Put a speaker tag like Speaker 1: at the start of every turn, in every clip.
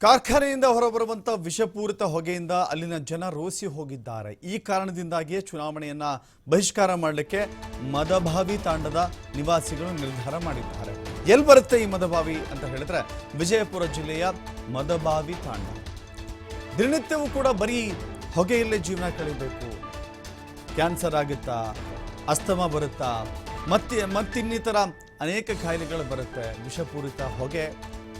Speaker 1: ಕಾರ್ಖಾನೆಯಿಂದ ಹೊರಬರುವಂತ ವಿಷಪೂರಿತ ಹೊಗೆಯಿಂದ ಅಲ್ಲಿನ ಜನ ರೋಸಿ ಹೋಗಿದ್ದಾರೆ. ಈ ಕಾರಣದಿಂದಾಗಿಯೇ ಚುನಾವಣೆಯನ್ನ ಬಹಿಷ್ಕಾರ ಮಾಡಲಿಕ್ಕೆ ಮದಭಾವಿ ತಾಂಡದ ನಿವಾಸಿಗಳು ನಿರ್ಧಾರ ಮಾಡಿದ್ದಾರೆ. ಎಲ್ಲಿ ಬರುತ್ತೆ ಈ ಮದಭಾವಿ ಅಂತ ಹೇಳಿದ್ರೆ ವಿಜಯಪುರ ಜಿಲ್ಲೆಯ ಮದಭಾವಿ ತಾಂಡ. ದಿನನಿತ್ಯವೂ ಕೂಡ ಬರೀ ಹೊಗೆಯಲ್ಲೇ ಜೀವನ ಕಳೆಯಬೇಕು. ಕ್ಯಾನ್ಸರ್ ಆಗುತ್ತಾ, ಅಸ್ತಮಾ ಬರುತ್ತಾ, ಮತ್ತಿನ್ನಿತರ ಅನೇಕ ಕಾಯಿಲೆಗಳು ಬರುತ್ತೆ. ವಿಷಪೂರಿತ ಹೊಗೆ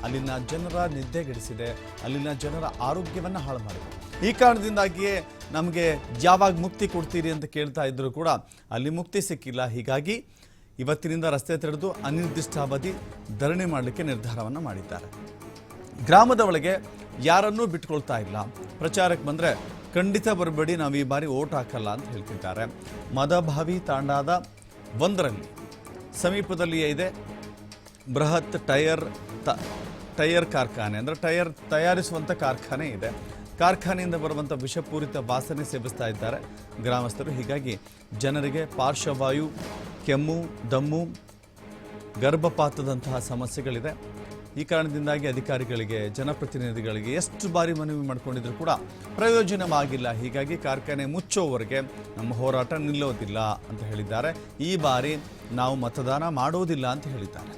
Speaker 1: ಅಲ್ಲಿನ ಜನರ ನಿದ್ದೆಗೆಡಿಸಿದೆ, ಅಲ್ಲಿನ ಜನರ ಆರೋಗ್ಯವನ್ನು ಹಾಳು ಮಾಡಿದೆ. ಈ ಕಾರಣದಿಂದಾಗಿಯೇ ನಮಗೆ ಯಾವಾಗ ಮುಕ್ತಿ ಕೊಡ್ತೀರಿ ಅಂತ ಕೇಳ್ತಾ ಇದ್ದರೂ ಕೂಡ ಅಲ್ಲಿ ಮುಕ್ತಿ ಸಿಕ್ಕಿಲ್ಲ. ಹೀಗಾಗಿ ಇವತ್ತಿನಿಂದ ರಸ್ತೆ ತೆರೆದು ಅನಿರ್ದಿಷ್ಟಾವಧಿ ಧರಣಿ ಮಾಡಲಿಕ್ಕೆ ನಿರ್ಧಾರವನ್ನು ಮಾಡಿದ್ದಾರೆ. ಗ್ರಾಮದ ಒಳಗೆ ಯಾರನ್ನೂ ಬಿಟ್ಕೊಳ್ತಾ ಇಲ್ಲ. ಪ್ರಚಾರಕ್ಕೆ ಬಂದರೆ ಖಂಡಿತ ಬರಬೇಡಿ, ನಾವು ಈ ಬಾರಿ ಓಟ್ ಹಾಕಲ್ಲ ಅಂತ ಹೇಳ್ತಿದ್ದಾರೆ. ಮದಭಾವಿ ತಾಂಡಾದ ಒಂದರಲ್ಲಿ ಸಮೀಪದಲ್ಲಿಯೇ ಇದೆ ಬೃಹತ್ ಟೈರ್ ಕಾರ್ಖಾನೆ, ಅಂದರೆ ಟೈರ್ ತಯಾರಿಸುವಂಥ ಕಾರ್ಖಾನೆ ಇದೆ. ಕಾರ್ಖಾನೆಯಿಂದ ಬರುವಂಥ ವಿಷಪೂರಿತ ವಾಸನೆ ಸೇವಿಸ್ತಾ ಇದ್ದಾರೆ ಗ್ರಾಮಸ್ಥರು. ಹೀಗಾಗಿ ಜನರಿಗೆ ಪಾರ್ಶ್ವವಾಯು, ಕೆಮ್ಮು, ದಮ್ಮು, ಗರ್ಭಪಾತದಂತಹ ಸಮಸ್ಯೆಗಳಿದೆ. ಈ ಕಾರಣದಿಂದಾಗಿ ಅಧಿಕಾರಿಗಳಿಗೆ, ಜನಪ್ರತಿನಿಧಿಗಳಿಗೆ ಎಷ್ಟು ಬಾರಿ ಮನವಿ ಮಾಡಿಕೊಂಡಿದ್ರು ಕೂಡ ಪ್ರಯೋಜನವಾಗಿಲ್ಲ. ಹೀಗಾಗಿ ಕಾರ್ಖಾನೆ ಮುಚ್ಚೋವರೆಗೆ ನಮ್ಮ ಹೋರಾಟ ನಿಲ್ಲೋದಿಲ್ಲ ಅಂತ ಹೇಳಿದ್ದಾರೆ. ಈ ಬಾರಿ ನಾವು ಮತದಾನ ಮಾಡೋದಿಲ್ಲ ಅಂತ ಹೇಳಿದ್ದಾರೆ.